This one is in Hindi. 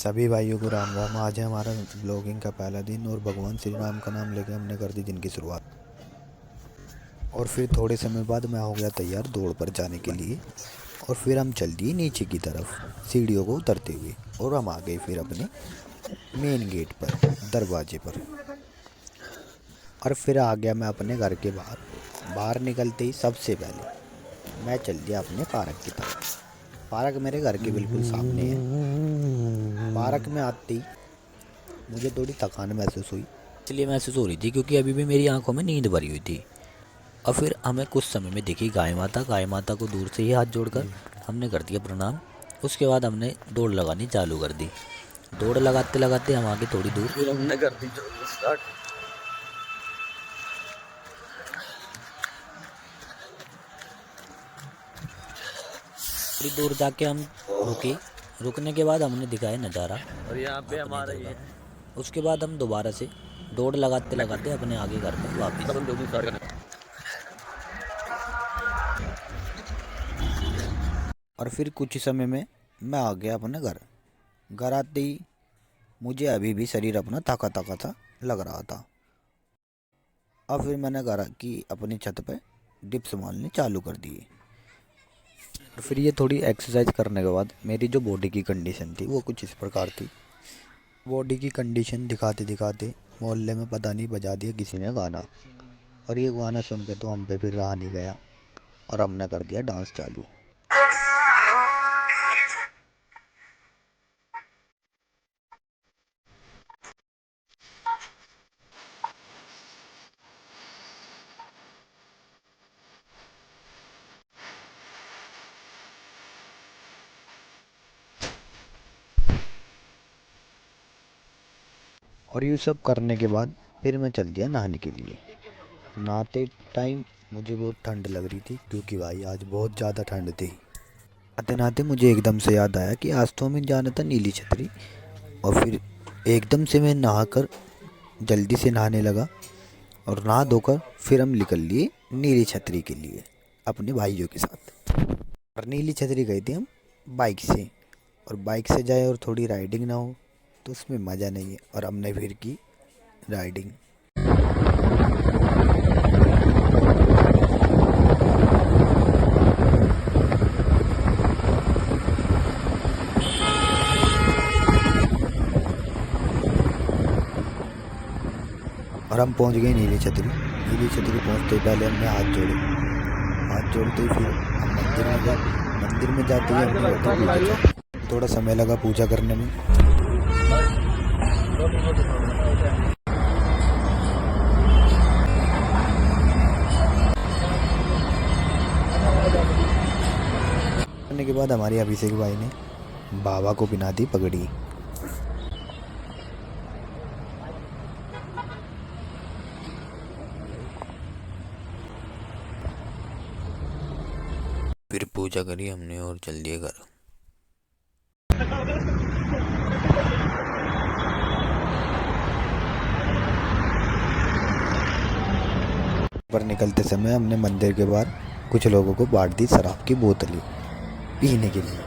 सभी भाइयों को राम राम। आज है हमारा ब्लॉगिंग का पहला दिन और भगवान श्री राम का नाम लेके हमने कर दी दिन की शुरुआत। और फिर थोड़े समय बाद मैं हो गया तैयार दौड़ पर जाने के लिए। और फिर हम चल दिए नीचे की तरफ सीढ़ियों को उतरते हुए और हम आ गए फिर अपने मेन गेट पर, दरवाजे पर। और फिर आ गया मैं अपने घर के बाहर। बाहर निकलते ही सबसे पहले मैं चल दिया अपने पार्क की तरफ। पार्क मेरे घर के बिल्कुल सामने है। पार्क में आते ही मुझे थोड़ी थकान महसूस हुई, इसलिए महसूस हो रही थी क्योंकि अभी भी मेरी आंखों में नींद भरी हुई थी। और फिर हमें कुछ समय में दिखी गाय माता। गाय माता को दूर से ही हाथ जोड़कर हमने कर दिया प्रणाम। उसके बाद हमने दौड़ लगानी चालू कर दी। दौड़ लगाते लगाते हम आगे थोड़ी दूर फिर हमने कर दी स्टार्ट। थोड़ी दूर जाके हम रुके। रुकने के बाद हमने दिखाया नज़ारा और यहाँ पे अपनी हमारा ये जगह। उसके बाद हम दोबारा से दौड़ लगाते लगाते अपने आगे घर में वापस। हम जॉगिंग स्टार्ट करना। और फिर कुछ ही समय में मैं आ गया अपने घर। घर आते ही मुझे अभी भी शरीर अपना थका थका सा लग रहा था। और फिर मैंने घर की अपनी छत पे डिप्स मारने चालू कर दिए। और फिर ये थोड़ी एक्सरसाइज करने के बाद मेरी जो बॉडी की कंडीशन थी वो कुछ इस प्रकार थी। बॉडी की कंडीशन दिखाते दिखाते मोहल्ले में पता नहीं बजा दिया किसी ने गाना। और ये गाना सुन के तो हम पे फिर रहा नहीं गया और हमने कर दिया डांस चालू। और ये सब करने के बाद फिर मैं चल दिया नहाने के लिए। नहाते टाइम मुझे बहुत ठंड लग रही थी क्योंकि भाई आज बहुत ज़्यादा ठंड थी। नहाते नहाते मुझे एकदम से याद आया कि आज तो हमें जाना था नीली छतरी। और फिर एकदम से मैं नहाकर जल्दी से नहाने लगा और नहा धोकर फिर हम निकल लिए नीली छतरी के लिए अपने भाइयों के साथ। और नीली छतरी गए थे हम बाइक से। और बाइक से जाए और थोड़ी राइडिंग ना हो तो उसमें मज़ा नहीं है। और हमने फिर की राइडिंग। और हम पहुंच गए नीली छतरी। नीली छतरी पहुंचते ही पहले हमने हाथ जोड़े। हाथ जोड़ते ही फिर हम मंदिर में जाते ही हमने पूजा की। थोड़ा समय लगा पूजा करने में। करने के बाद हमारे अभिषेक भाई ने बाबा को पिना दी पगड़ी। फिर पूजा करी हमने और चल दिए घर। पर निकलते समय हमने मंदिर के बाहर कुछ लोगों को बांट दी शराब की बोतलें पीने के लिए।